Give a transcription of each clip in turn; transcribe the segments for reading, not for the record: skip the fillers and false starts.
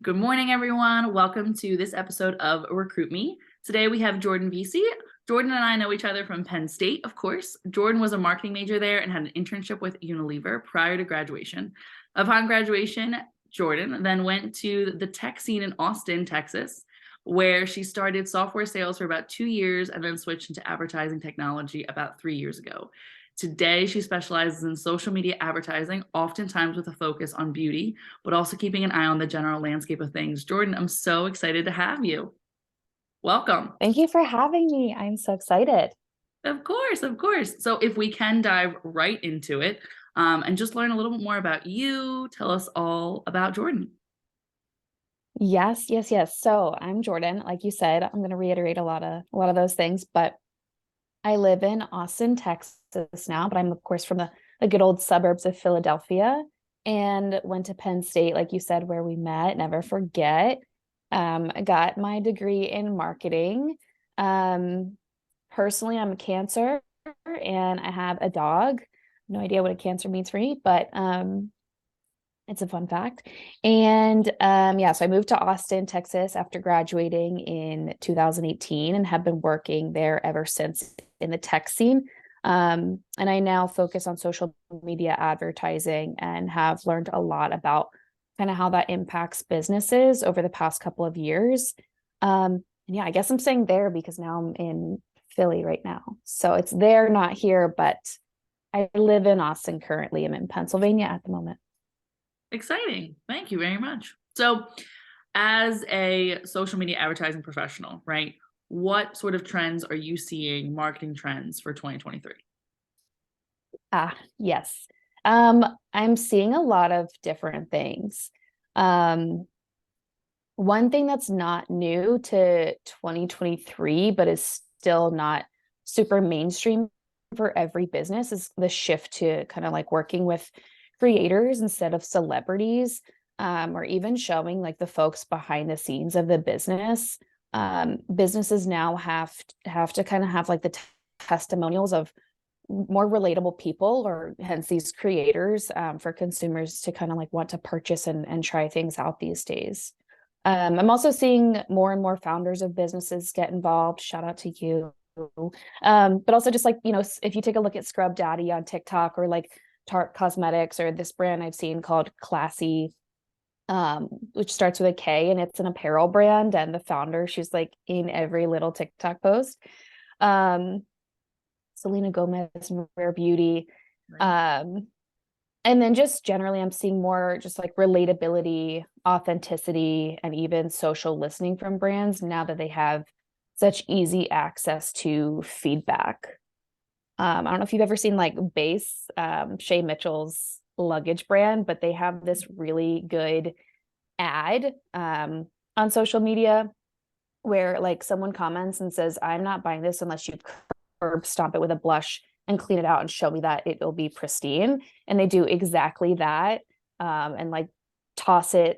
Good morning, everyone. Welcome to this episode of Recruit Me. Today we have Jordan Vesey. Jordan and I know each other from Penn State, of course. Jordan was a marketing major there and had an internship with Unilever prior to graduation. Upon graduation, Jordan then went to the tech scene in Austin, Texas, where she started software sales for about 2 years and then switched into advertising technology about 3 years ago. Today, she specializes in social media advertising, oftentimes with a focus on beauty, but also keeping an eye on the general landscape of things. Jordan, I'm so excited to have you. Welcome. Thank you for having me. I'm so excited. Of course, of course. So if we can dive right into it and just learn a little bit more about you, tell us all about Jordan. Yes. So I'm Jordan. Like you said, I'm going to reiterate a lot of those things, but I live in Austin, Texas now, but I'm of course from the good old suburbs of Philadelphia and went to Penn State, like you said, where we met. Never forget. I got my degree in marketing. Personally, I'm a Cancer and I have a dog. No idea what a Cancer means for me, but it's a fun fact. And so I moved to Austin, Texas after graduating in 2018 and have been working there ever since in the tech scene. And I now focus on social media advertising and have learned a lot about kind of how that impacts businesses over the past couple of years. I guess I'm saying there because now I'm in Philly right now. So it's there, not here, but I live in Austin currently. I'm in Pennsylvania at the moment. Exciting. Thank you very much. So, as a social media advertising professional, right, what sort of trends are you seeing, marketing trends for 2023? Yes. I'm seeing a lot of different things. One thing that's not new to 2023, but is still not super mainstream for every business is the shift to kind of like working with creators instead of celebrities, or even showing like the folks behind the scenes of the business. Businesses now have to kind of have like the testimonials of more relatable people, or hence these creators, for consumers to kind of like want to purchase and try things out these days. I'm also seeing more and more founders of businesses get involved. Shout out to you. But also just like, if you take a look at Scrub Daddy on TikTok, or like Tarte Cosmetics, or this brand I've seen called Classy, which starts with a K, and it's an apparel brand. And the founder, she's like in every little TikTok post. Selena Gomez and Rare Beauty. Right. And then just generally, I'm seeing more just like relatability, authenticity, and even social listening from brands now that they have such easy access to feedback. I don't know if you've ever seen like Base, Shay Mitchell's luggage brand, but they have this really good ad on social media where like someone comments and says, "I'm not buying this unless you curb stomp it with a blush and clean it out and show me that it'll be pristine." And they do exactly that. And like toss a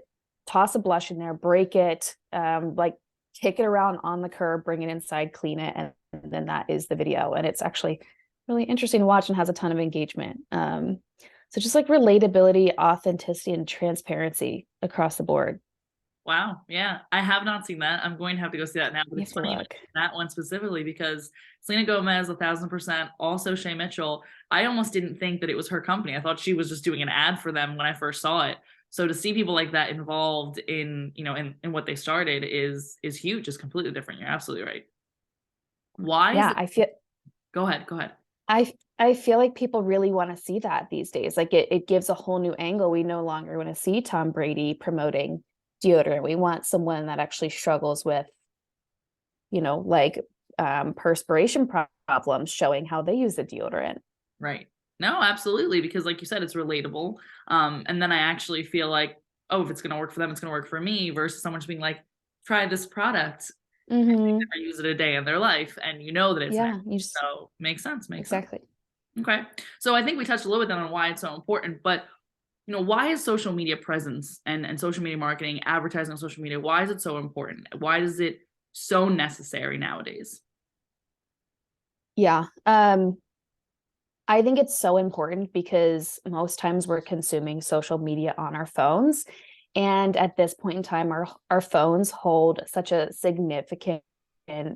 blush in there, break it, like kick it around on the curb, bring it inside, clean it, and then that is the video. And it's actually really interesting to watch and has a ton of engagement. So just like relatability, authenticity, and transparency across the board. Wow. Yeah. I have not seen that. I'm going to have to go see that now. But it's funny that one specifically because Selena Gomez, 1,000%, also Shay Mitchell. I almost didn't think that it was her company. I thought she was just doing an ad for them when I first saw it. So to see people like that involved in, in what they started is huge. It's completely different. You're absolutely right. Why? Yeah, I feel. Go ahead. I feel like people really want to see that these days. Like it gives a whole new angle. We no longer want to see Tom Brady promoting deodorant. We want someone that actually struggles with, perspiration problems, showing how they use the deodorant. Right. No, absolutely. Because like you said, it's relatable. And then I actually feel like, oh, if it's going to work for them, it's going to work for me, versus someone just being like, try this product. Mm-hmm. And they never use it a day in their life. And you know that it's so makes sense. Exactly. Okay. So I think we touched a little bit on why it's so important, but why is social media presence and social media marketing, advertising on social media, why is it so important? Why is it so necessary nowadays? Yeah. I think it's so important because most times we're consuming social media on our phones, And at this point in time, our phones hold such a significant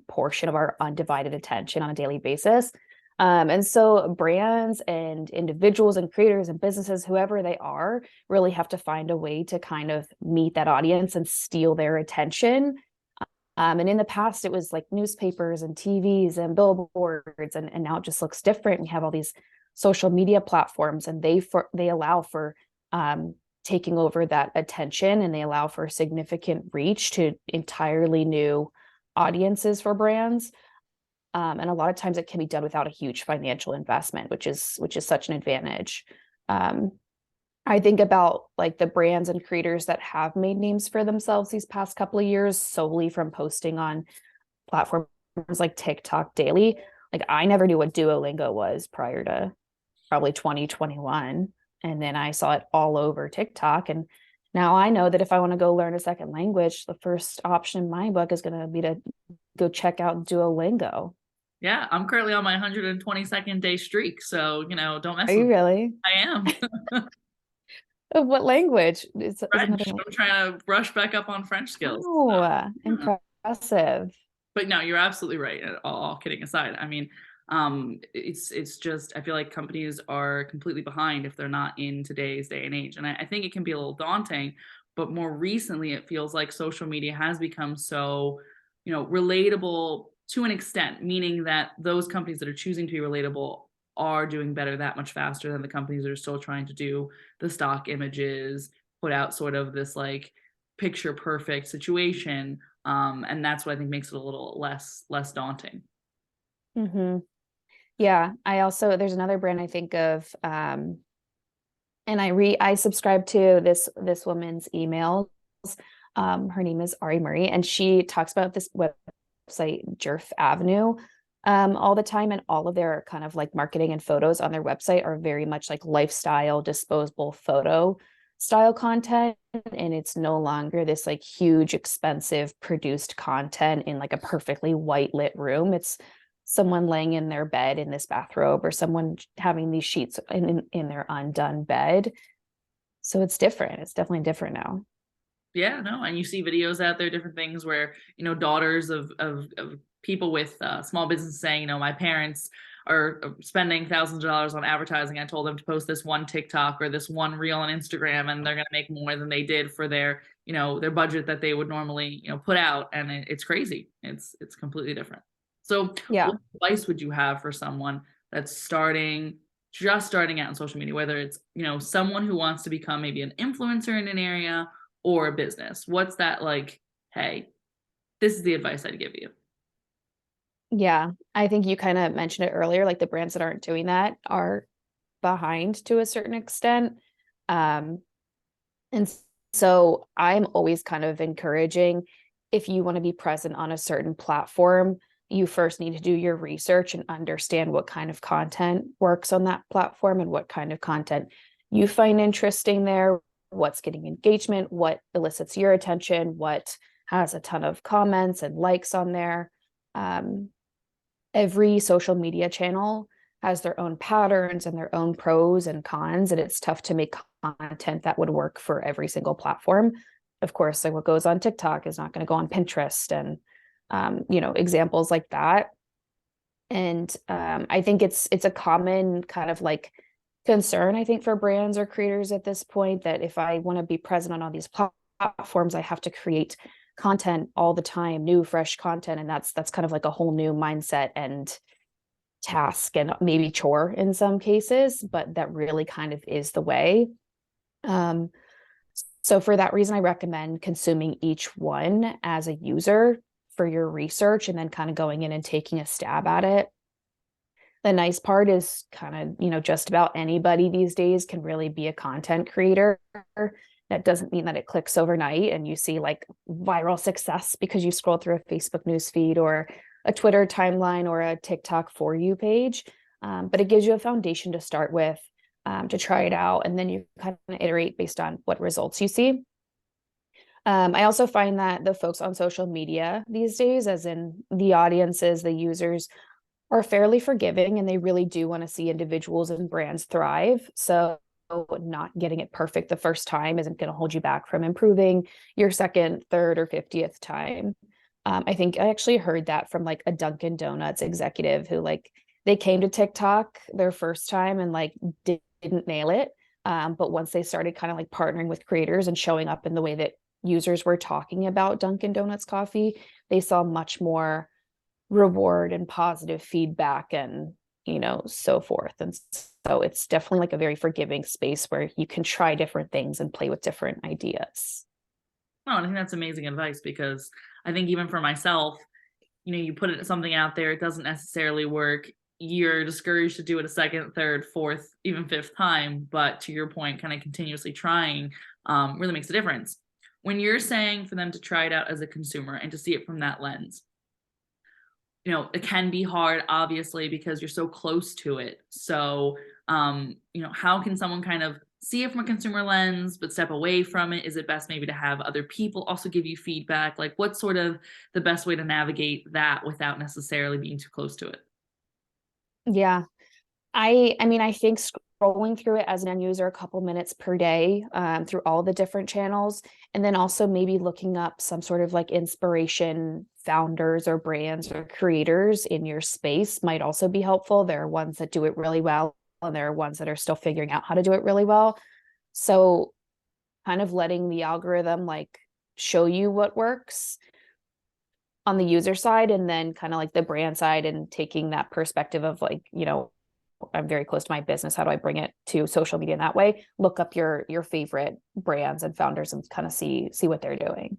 portion of our undivided attention on a daily basis. And so brands and individuals and creators and businesses, whoever they are, really have to find a way to kind of meet that audience and steal their attention. And in the past, it was like newspapers and TVs and billboards, and now it just looks different. We have all these social media platforms, and they allow for taking over that attention, and they allow for significant reach to entirely new audiences for brands. And a lot of times it can be done without a huge financial investment, which is such an advantage. I think about like the brands and creators that have made names for themselves these past couple of years solely from posting on platforms like TikTok daily. Like I never knew what Duolingo was prior to probably 2021. And then I saw it all over TikTok. And now I know that if I want to go learn a second language, the first option in my book is going to be to go check out Duolingo. Yeah, I'm currently on my 122nd day streak, so don't mess Are with you me. really? I am. What language? Is another French. language? I'm trying to brush back up on French skills. Oh, Yeah. impressive. But no, you're absolutely right. All kidding aside, I mean, it's just I feel like companies are completely behind if they're not in today's day and age, and I think it can be a little daunting. But more recently, it feels like social media has become so, relatable to an extent, meaning that those companies that are choosing to be relatable are doing better that much faster than the companies that are still trying to do the stock images, put out sort of this like picture perfect situation. And that's what I think makes it a little less daunting. Mm-hmm. Yeah, I also there's another brand I think of, and I subscribe to this woman's emails. Her name is Ari Murray, and she talks about this website Jerf Avenue all the time, and all of their kind of like marketing and photos on their website are very much like lifestyle, disposable photo style content, and it's no longer this like huge, expensive produced content in like a perfectly white lit room. It's someone laying in their bed in this bathrobe, or someone having these sheets in their undone bed. So it's different. It's definitely different now. Yeah, no, and you see videos out there, different things where daughters of people with small businesses saying, my parents are spending thousands of dollars on advertising. I told them to post this one TikTok or this one reel on Instagram, and they're going to make more than they did for their their budget that they would normally put out, and it's crazy. It's completely different. So, Yeah. what advice would you have for someone that's just starting out in social media, whether it's someone who wants to become maybe an influencer in an area or a business? What's that like? Hey, this is the advice I'd give you. Yeah. I think you kind of mentioned it earlier, like the brands that aren't doing that are behind to a certain extent. And so I'm always kind of encouraging, if you want to be present on a certain platform, you first need to do your research and understand what kind of content works on that platform and what kind of content you find interesting there, what's getting engagement, what elicits your attention, what has a ton of comments and likes on there. Every social media channel has their own patterns and their own pros and cons, and it's tough to make content that would work for every single platform. Of course, like what goes on TikTok is not going to go on Pinterest, and examples like that. And I think it's a common kind of like concern, I think, for brands or creators at this point, that if I want to be present on all these platforms, I have to create content all the time, new, fresh content. And that's kind of like a whole new mindset and task, and maybe chore in some cases, but that really kind of is the way. So for that reason, I recommend consuming each one as a user for your research, and then kind of going in and taking a stab at it. The nice part is kind of, just about anybody these days can really be a content creator. That doesn't mean that it clicks overnight and you see like viral success because you scroll through a Facebook newsfeed or a Twitter timeline or a TikTok For You page. But it gives you a foundation to start with, to try it out. And then you kind of iterate based on what results you see. I also find that the folks on social media these days, as in the audiences, the users, are fairly forgiving, and they really do want to see individuals and brands thrive. So not getting it perfect the first time isn't going to hold you back from improving your second, third, or 50th time. I think I actually heard that from like a Dunkin' Donuts executive who like they came to TikTok their first time and like didn't nail it. But once they started kind of like partnering with creators and showing up in the way that users were talking about Dunkin' Donuts coffee, they saw much more reward and positive feedback and, so forth. And so it's definitely like a very forgiving space where you can try different things and play with different ideas. Oh, and I think that's amazing advice, because I think even for myself, you put something out there, it doesn't necessarily work. You're discouraged to do it a second, third, fourth, even fifth time. But to your point, kind of continuously trying really makes a difference. When you're saying for them to try it out as a consumer and to see it from that lens, it can be hard, obviously, because you're so close to it. So, how can someone kind of see it from a consumer lens, but step away from it? Is it best maybe to have other people also give you feedback? Like, what's sort of the best way to navigate that without necessarily being too close to it? Yeah. I think scrolling through it as an end user a couple minutes per day through all the different channels, and then also maybe looking up some sort of like inspiration founders or brands or creators in your space might also be helpful. There are ones that do it really well, and there are ones that are still figuring out how to do it really well. So kind of letting the algorithm like show you what works on the user side, and then kind of like the brand side and taking that perspective of like, I'm very close to my business. How do I bring it to social media in that way? Look up your favorite brands and founders and kind of see what they're doing.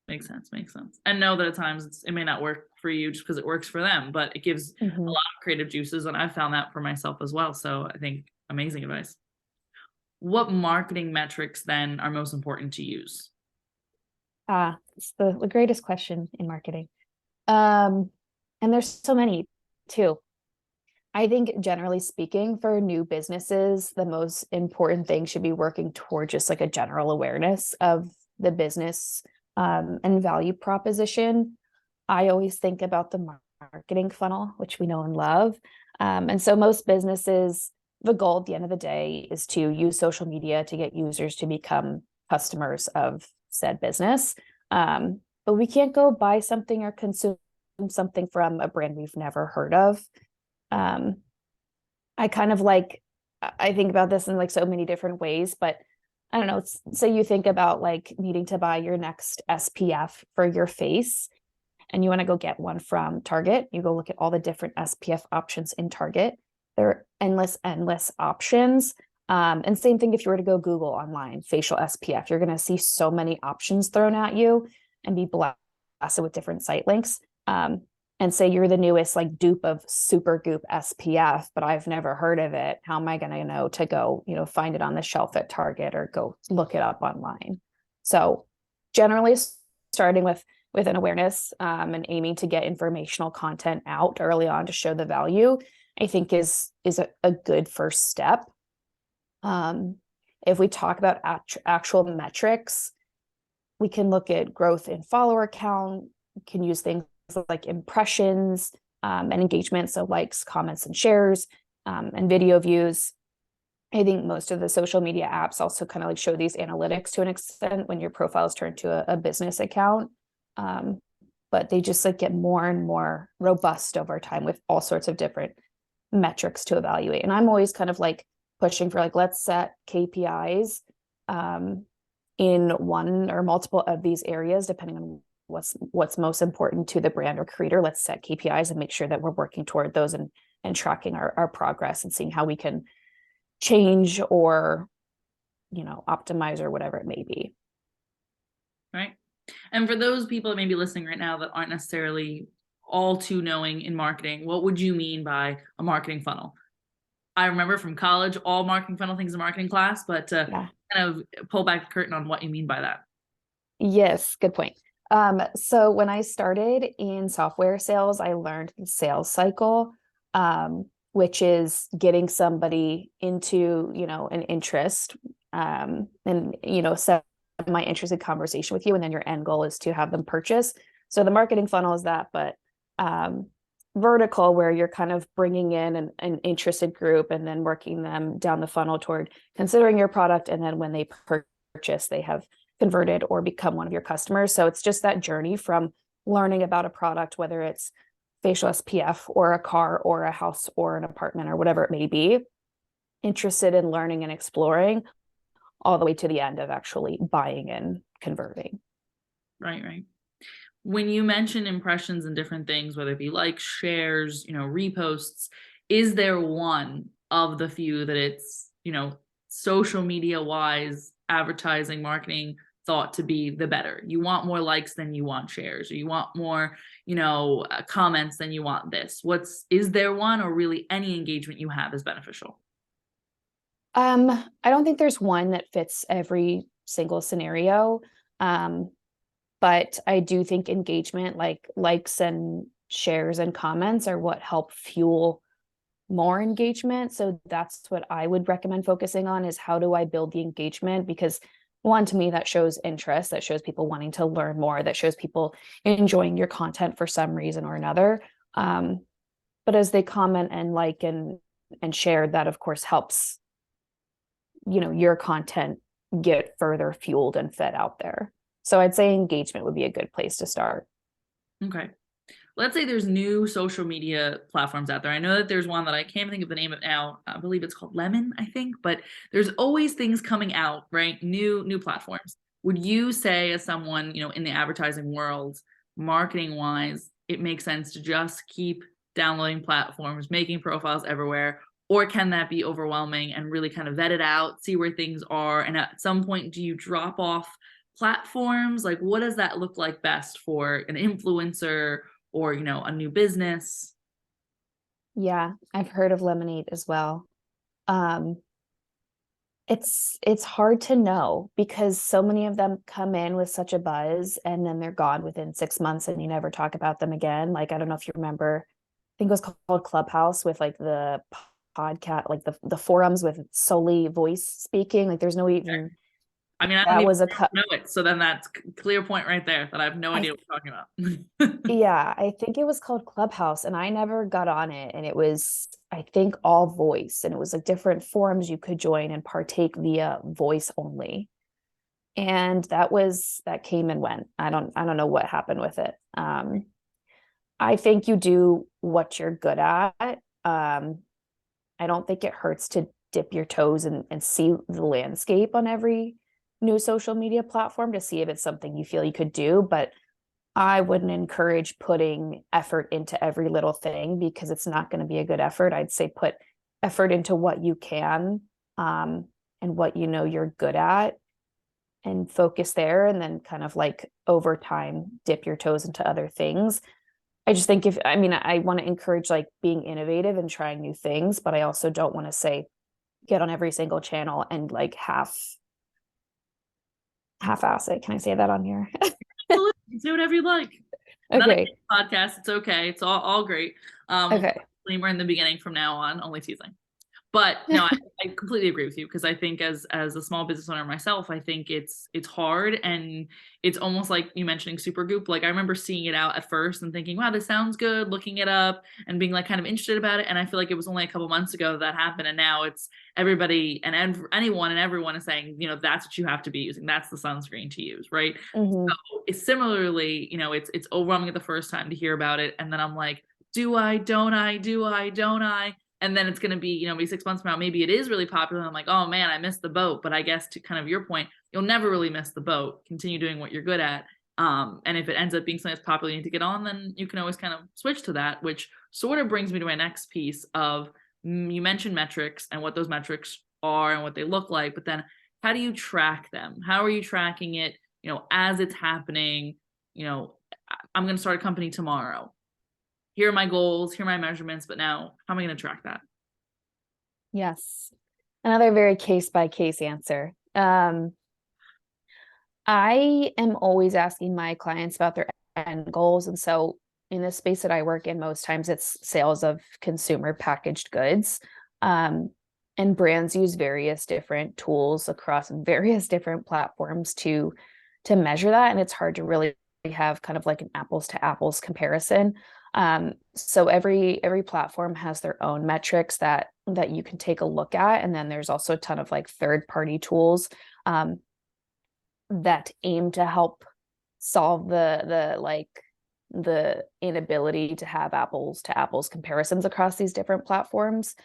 Makes sense. Makes sense. And know that at times it may not work for you just because it works for them, but it gives a lot of creative juices. And I've found that for myself as well. So I think amazing advice. What marketing metrics then are most important to use? It's the greatest question in marketing. And there's so many too. I think generally speaking, for new businesses, the most important thing should be working toward just like a general awareness of the business and value proposition. I always think about the marketing funnel, which we know and love. And so most businesses, the goal at the end of the day is to use social media to get users to become customers of said business. But we can't go buy something or consume something from a brand we've never heard of. I kind of like, I think about this in like so many different ways, but I don't know, say you think about like needing to buy your next SPF for your face and you want to go get one from Target. You go look at all the different SPF options in Target. There are endless options. And same thing if you were to go Google online, facial SPF, you're going to see so many options thrown at you and be blasted with different site links. And say you're the newest like dupe of Super Goop SPF, but I've never heard of it. How am I going to know to go, find it on the shelf at Target or go look it up online? So generally starting with an awareness and aiming to get informational content out early on to show the value, I think is a good first step. If we talk about actual metrics, we can look at growth in follower count, can use things like impressions and engagement, so likes, comments, and shares, and video views. I think most of the social media apps also kind of like show these analytics to an extent when your profile is turned to a business account. But they just like get more and more robust over time with all sorts of different metrics to evaluate. And I'm always kind of like pushing for like, let's set KPIs in one or multiple of these areas, depending on what's most important to the brand or creator. Let's set KPIs and make sure that we're working toward those and tracking our progress and seeing how we can change or optimize or whatever it may be. Right. And for those people that may be listening right now that aren't necessarily all too knowing in marketing, what would you mean by a marketing funnel? I remember from college, all marketing funnel things in marketing class, but kind of pull back the curtain on what you mean by that. Yes, good point. So when I started in software sales, I learned the sales cycle, which is getting somebody into, an interest, and, semi-interested conversation with you. And then your end goal is to have them purchase. So the marketing funnel is that, but, vertical where you're kind of bringing in an interested group and then working them down the funnel toward considering your product. And then when they purchase, they have converted or become one of your customers. So it's just that journey from learning about a product, whether it's facial SPF or a car or a house or an apartment or whatever it may be, interested in learning and exploring, all the way to the end of actually buying and converting. Right, right. When you mention impressions and different things, whether it be likes, shares, reposts, is there one of the few that it's, social media wise, advertising, marketing thought to be the better? You want more likes than you want shares, or you want more, comments than you want this. Is there one, or really any engagement you have is beneficial? I don't think there's one that fits every single scenario. But I do think engagement, like likes and shares and comments, are what help fuel more engagement. So that's what I would recommend focusing on, is how do I build the engagement? Because one, to me, that shows interest, that shows people wanting to learn more, that shows people enjoying your content for some reason or another. But as they comment and like and share, that of course helps, your content get further fueled and fed out there. So I'd say engagement would be a good place to start. Okay. Let's say there's new social media platforms out there. I know that there's one that I can't think of the name of now. I believe it's called Lemon, I think, but there's always things coming out, right? New platforms. Would you say, as someone, in the advertising world, marketing wise, it makes sense to just keep downloading platforms, making profiles everywhere? Or can that be overwhelming and really kind of vet it out, see where things are? And at some point, do you drop off platforms? Like, what does that look like best for an influencer or, a new business? Yeah, I've heard of Lemonade as well. It's hard to know because so many of them come in with such a buzz and then they're gone within 6 months and you never talk about them again. Like, I don't know if you remember, I think it was called Clubhouse, with like the podcast, like the forums with solely voice speaking. Like, there's no even, I mean, I don't that even was a know it. So then that's clear point right there that I have no idea what you're talking about. Yeah, I think it was called Clubhouse and I never got on it. And it was, I think, all voice. And it was like different forums you could join and partake via voice only. And that came and went. I don't know what happened with it. I think you do what you're good at. I don't think it hurts to dip your toes and see the landscape on every new social media platform to see if it's something you feel you could do. But I wouldn't encourage putting effort into every little thing because it's not going to be a good effort. I'd say put effort into what you can, and what you're good at, and focus there. And then kind of like over time, dip your toes into other things. I just think I want to encourage like being innovative and trying new things, but I also don't want to say get on every single channel and like half-ass it. Can I say that on here? Do whatever you like. Okay. Podcast. It's okay. It's all great. Okay. Disclaimer in the beginning from now on, only teasing. But no, I completely agree with you, because I think as a small business owner myself, I think it's hard, and it's almost like you mentioning Supergoop. Like, I remember seeing it out at first and thinking, wow, this sounds good, looking it up and being like kind of interested about it. And I feel like it was only a couple months ago that happened, and now it's everybody and anyone and everyone is saying, that's what you have to be using. That's the sunscreen to use, right? Mm-hmm. So it's similarly, it's overwhelming the first time to hear about it, and then I'm like, do I, don't I, do I, don't I? And then it's going to be, maybe 6 months from now, maybe it is really popular. And I'm like, oh man, I missed the boat. But I guess to kind of your point, you'll never really miss the boat. Continue doing what you're good at. And if it ends up being something that's popular you need to get on, then you can always kind of switch to that, which sort of brings me to my next piece of, you mentioned metrics and what those metrics are and what they look like, but then how do you track them? How are you tracking it, as it's happening? I'm going to start a company tomorrow. Here are my goals, here are my measurements, but now how am I going to track that? Yes. Another very case by case answer. I am always asking my clients about their end goals. And so in the space that I work in, most times it's sales of consumer packaged goods. And brands use various different tools across various different platforms to measure that. And it's hard to really have kind of like an apples to apples comparison. So every platform has their own metrics that you can take a look at. And then there's also a ton of like third-party tools that aim to help solve the inability to have apples to apples comparisons across these different platforms.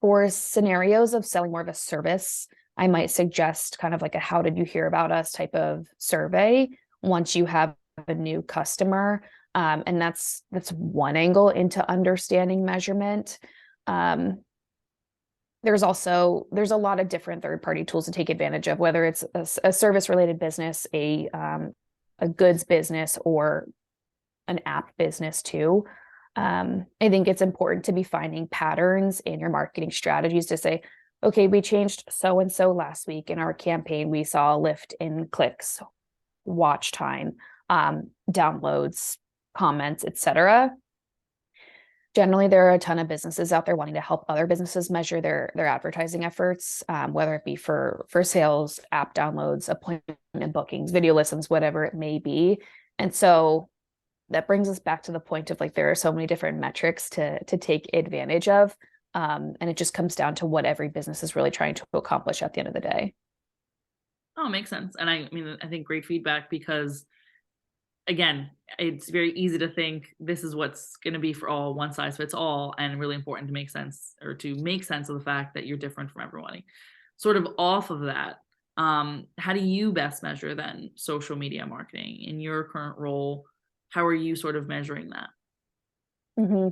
For scenarios of selling more of a service, I might suggest kind of like a how did you hear about us type of survey once you have a new customer. And that's one angle into understanding measurement. There's a lot of different third-party tools to take advantage of, whether it's a service-related business, a goods business, or an app business too. I think it's important to be finding patterns in your marketing strategies to say, okay, we changed so and so last week in our campaign. We saw a lift in clicks, watch time, downloads, comments, etc. Generally, there are a ton of businesses out there wanting to help other businesses measure their advertising efforts, whether it be for sales, app downloads, appointment bookings, video listens, whatever it may be. And so that brings us back to the point of like there are so many different metrics to take advantage of. And it just comes down to what every business is really trying to accomplish at the end of the day. Oh, makes sense. And I mean, I think great feedback because again, it's very easy to think this is what's going to be for all, one size fits all, and really important to make sense or to make sense of the fact that you're different from everybody. Sort of off of that, how do you best measure then social media marketing in your current role? How are you sort of measuring that? Mm-hmm.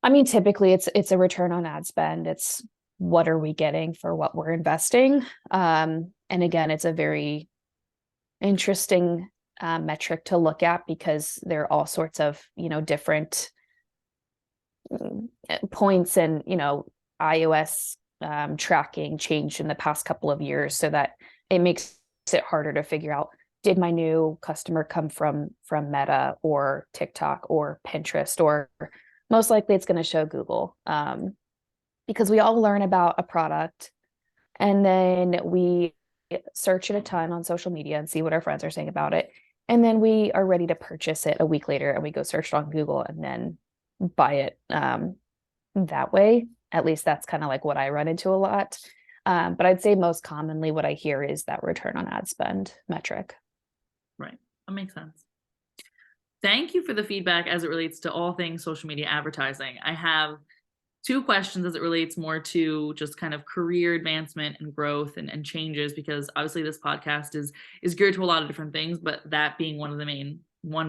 I mean, typically it's a return on ad spend. It's what are we getting for what we're investing? And again, it's a very interesting metric to look at because there are all sorts of, different points and, iOS tracking changed in the past couple of years so that it makes it harder to figure out, did my new customer come from Meta or TikTok or Pinterest, or most likely it's going to show Google, because we all learn about a product and then we search it a ton on social media and see what our friends are saying about it. And then we are ready to purchase it a week later and we go search it on Google and then buy it that way. At least that's kind of like what I run into a lot. But I'd say most commonly what I hear is that return on ad spend metric. Right. That makes sense. Thank you for the feedback as it relates to all things social media advertising. I have two questions as it relates more to just kind of career advancement and growth and changes, because obviously this podcast is geared to a lot of different things, but that being one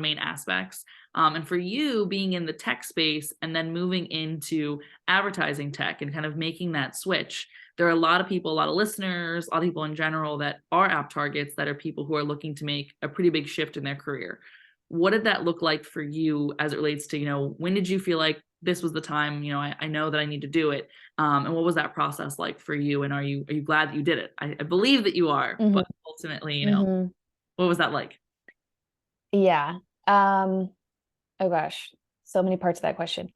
main aspects. And for you being in the tech space and then moving into advertising tech and kind of making that switch, there are a lot of people, a lot of listeners, a lot of people in general that are app targets that are people who are looking to make a pretty big shift in their career. What did that look like for you as it relates to, when did you feel like this was the time, I know that I need to do it. And what was that process like for you? And are you glad that you did it? I believe that you are, Mm-hmm. but ultimately, Mm-hmm. what was that like? Yeah. Oh gosh, so many parts of that question.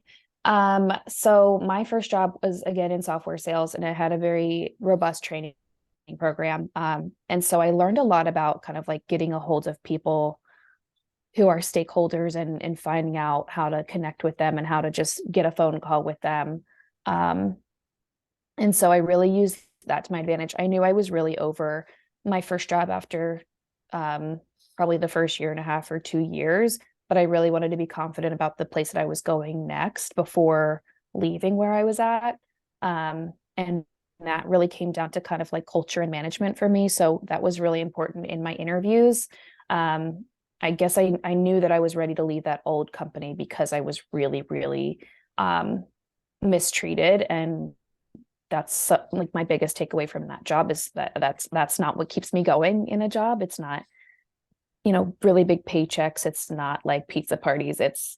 So my first job was again in software sales, and I had a very robust training program. And so I learned a lot about kind of like getting a hold of people who are stakeholders and finding out how to connect with them and how to just get a phone call with them. And so I really used that to my advantage. I knew I was really over my first job after probably the first year and a half or 2 years, but I really wanted to be confident about the place that I was going next before leaving where I was at. And that really came down to kind of like culture and management for me. So that was really important in my interviews. I guess I knew that I was ready to leave that old company because I was really, really mistreated. And that's like my biggest takeaway from that job is that's not what keeps me going in a job. It's not, really big paychecks. It's not like pizza parties. It's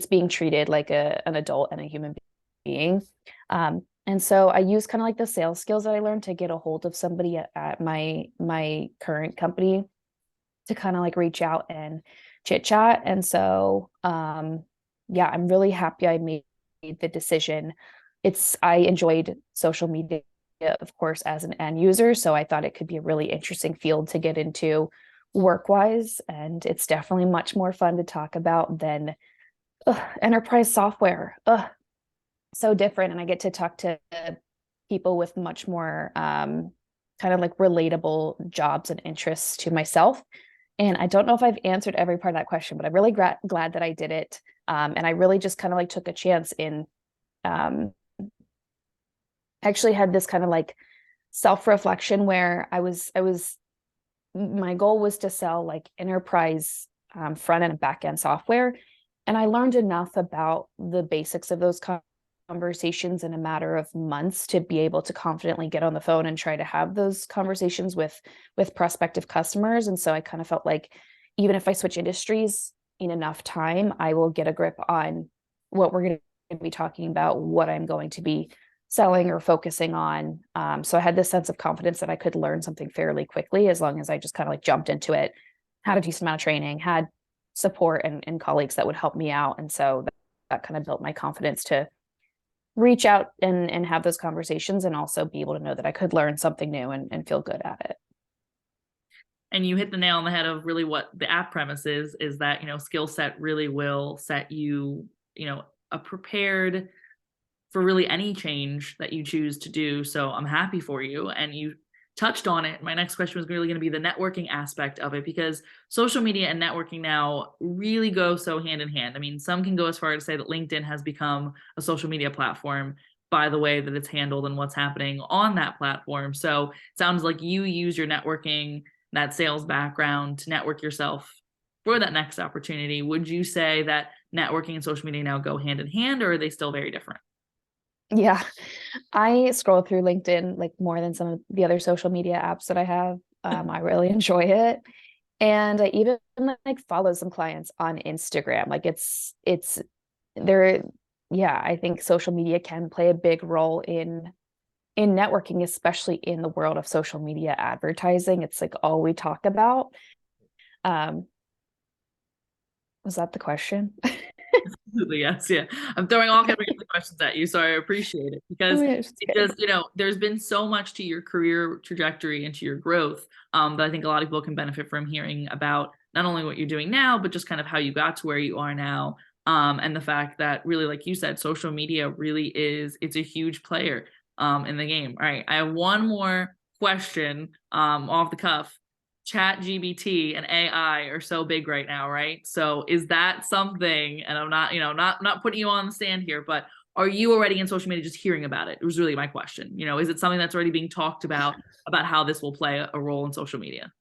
being treated like an adult and a human being. And so I use kind of like the sales skills that I learned to get a hold of somebody at my current company to kind of like reach out and chit chat. And so, yeah, I'm really happy I made the decision. I enjoyed social media, of course, as an end user. So I thought it could be a really interesting field to get into work-wise, and it's definitely much more fun to talk about than enterprise software. So different, and I get to talk to people with much more kind of like relatable jobs and interests to myself. And I don't know if I've answered every part of that question, but I'm really glad that I did it. And I really just kind of like took a chance in actually had this kind of like self-reflection where I was my goal was to sell like enterprise front end and back end software. And I learned enough about the basics of those conversations in a matter of months to be able to confidently get on the phone and try to have those conversations with prospective customers. And so I kind of felt like even if I switch industries in enough time, I will get a grip on what we're going to be talking about, what I'm going to be selling or focusing on. So I had this sense of confidence that I could learn something fairly quickly as long as I just kind of like jumped into it, had a decent amount of training, had support and colleagues that would help me out. And so that kind of built my confidence to reach out and have those conversations and also be able to know that I could learn something new and feel good at it. And you hit the nail on the head of really what the app premise is that, skill set really will set you, a prepared for really any change that you choose to do. So I'm happy for you. And you touched on it. My next question was really going to be the networking aspect of it, because social media and networking now really go so hand in hand. I mean, some can go as far as to say that LinkedIn has become a social media platform by the way that it's handled and what's happening on that platform. So it sounds like you use your networking, that sales background to network yourself for that next opportunity. Would you say that networking and social media now go hand in hand, or are they still very different? Yeah, I scroll through LinkedIn like more than some of the other social media apps that I have. I really enjoy it. And I even like follow some clients on Instagram. Like it's there, yeah, I think social media can play a big role in networking, especially in the world of social media advertising. It's like all we talk about. Um, was that the question? Absolutely, yes, yeah. I'm throwing all kinds of questions at you, so I appreciate it Oh because my gosh, it's it good. just, there's been so much to your career trajectory and to your growth that I think a lot of people can benefit from hearing about not only what you're doing now, but just kind of how you got to where you are now. And the fact that really, like you said, social media really it's a huge player in the game. All right, I have one more question off the cuff. Chat GBT and AI are so big right now, right? So is that something, and I'm not, not putting you on the stand here, but are you already in social media just hearing about it? It was really my question. Is it something that's already being talked about how this will play a role in social media?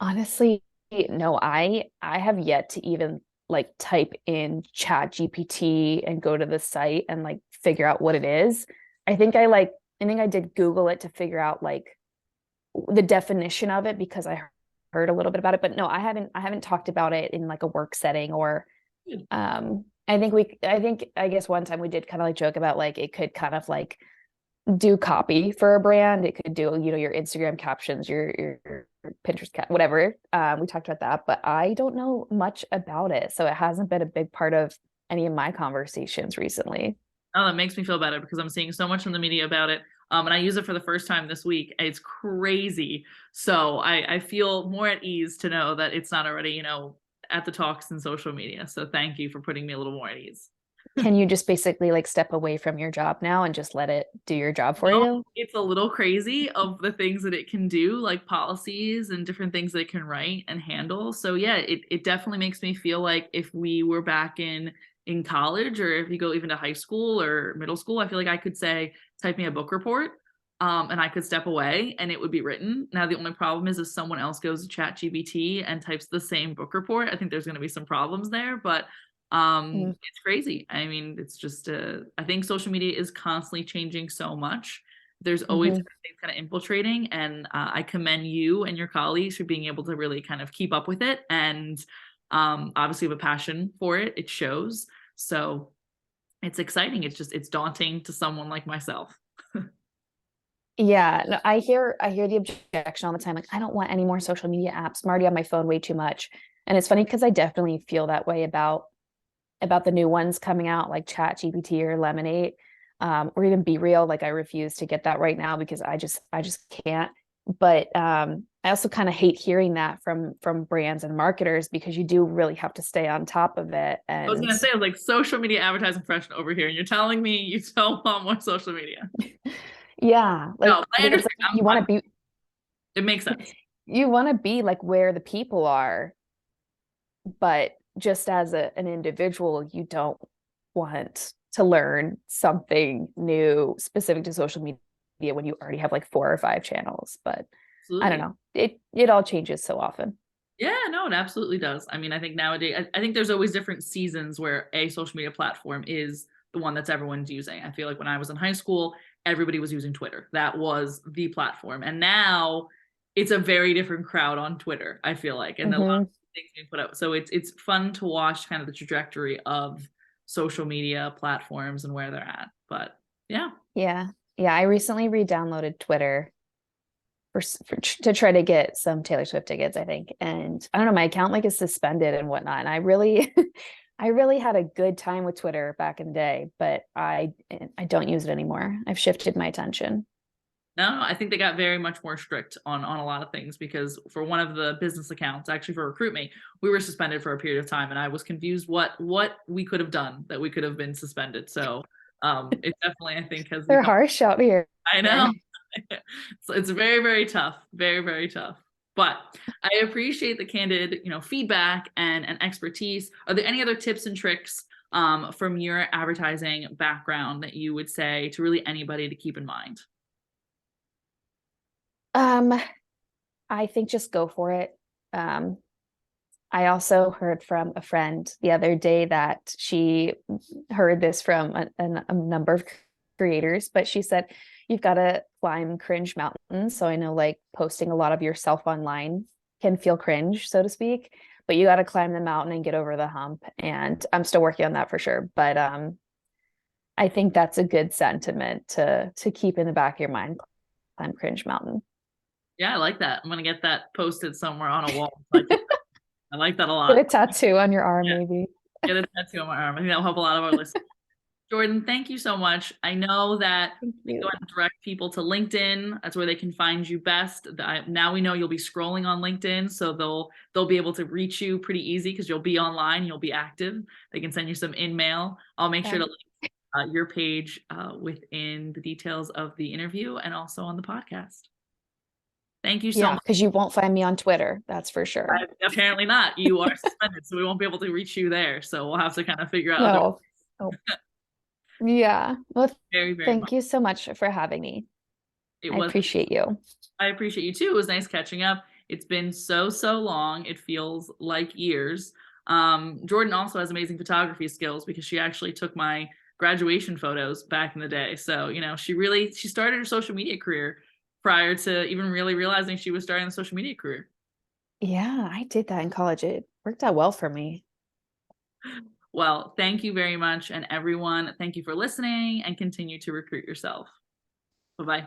Honestly, no, I have yet to even like type in chat GPT and go to the site and like figure out what it is. I think I did Google it to figure out like the definition of it because I heard a little bit about it, but no, I haven't talked about it in like a work setting or I guess one time we did kind of like joke about like it could kind of like do copy for a brand. It could do, your Instagram captions, your Pinterest whatever. We talked about that, but I don't know much about it. So it hasn't been a big part of any of my conversations recently. Oh, that makes me feel better because I'm seeing so much in the media about it. And I use it for the first time this week. It's crazy. So I feel more at ease to know that it's not already, at the talks in social media. So thank you for putting me a little more at ease. Can you just basically like step away from your job now and just let it do your job for you? It's a little crazy of the things that it can do, like policies and different things that it can write and handle. So yeah, it definitely makes me feel like if we were back in college, or if you go even to high school or middle school, I feel like I could say, type me a book report, and I could step away and it would be written. Now the only problem is if someone else goes to Chat GBT and types the same book report, I think there's going to be some problems there. But Mm, it's crazy. I mean, it's just I think social media is constantly changing so much. There's always mhm. things kind of infiltrating, and I commend you and your colleagues for being able to really kind of keep up with it, and obviously have a passion for it. It shows. So it's exciting. It's daunting to someone like myself. Yeah, no, I hear the objection all the time. Like, I don't want any more social media apps. I'm already on my phone way too much. And it's funny because I definitely feel that way about the new ones coming out, like Chat GPT or Lemonade, or even Be Real. Like I refuse to get that right now because I just can't. But I also kind of hate hearing that from brands and marketers, because you do really have to stay on top of it. I was And gonna say, like, social media advertising professional over here, and you're telling me you don't want more social media. yeah, like No, I it's understand. like you want to be It makes sense. like where the people are, but just as an individual, you don't want to learn something new specific to social media when you already have like 4 or 5 channels. But I don't Absolutely. know. It all changes so often. Yeah, no, it absolutely does. I mean, I think nowadays, I think there's always different seasons where a social media platform is the one that's everyone's using. I feel like when I was in high school, everybody was using Twitter. That was the platform. And now it's a very different crowd on Twitter, I feel like. And a lot of Hmm. things being put out. So it's fun to watch kind of the trajectory of social media platforms and where they're at. But yeah. Yeah. Yeah. I recently re-downloaded Twitter to try to get some Taylor Swift tickets, I think. And I don't know, my account like is suspended and whatnot. And I really I really had a good time with Twitter back in the day, but I don't use it anymore. I've shifted my attention. No, I think they got very much more strict on a lot of things, because for one of the business accounts, actually for Recruit Me, we were suspended for a period of time, and I was confused what we could have done that we could have been suspended. So it definitely, I think, has They're become, harsh out here. I know. So it's very, very tough, very, very tough. But I appreciate the candid, feedback and expertise. Are there any other tips and tricks from your advertising background that you would say to really anybody to keep in mind? Um, I think just go for it. Um, I also heard from a friend the other day that she heard this from a number of creators, but she said, you've got to climb cringe mountains. So I know like posting a lot of yourself online can feel cringe, so to speak, but you got to climb the mountain and get over the hump. And I'm still working on that for sure. But I think that's a good sentiment to keep in the back of your mind, climb cringe mountain. Yeah, I like that. I'm gonna get that posted somewhere on a wall. I like that a Get a lot. tattoo on your arm, Yeah, maybe. get a tattoo on my arm. I think that'll help a lot of our listeners. Jordan, thank you so much. I know that Thank we go you. ahead and direct people to LinkedIn. That's where they can find you best. Now we know you'll be scrolling on LinkedIn, so they'll be able to reach you pretty easy because you'll be online, you'll be active. They can send you some in mail. I'll make sure Yeah. to link your page within the details of the interview and also on the podcast. Thank you so Yeah, much. because you won't find me on Twitter, that's for sure. Apparently not. You are suspended, so we won't be able to reach you there. So we'll have to kind of figure out other. No. Oh, yeah. Well, Very, very much. thank you so much for having me. It I was. appreciate you. I appreciate you too. It was nice catching up. It's been so, so long. It feels like years. Jordan also has amazing photography skills because she actually took my graduation photos back in the day. So, she started her social media career prior to even really realizing she was starting a social media career. Yeah, I did that in college. It worked out well for me. Well, thank you very much. And everyone, thank you for listening and continue to recruit yourself. Bye bye.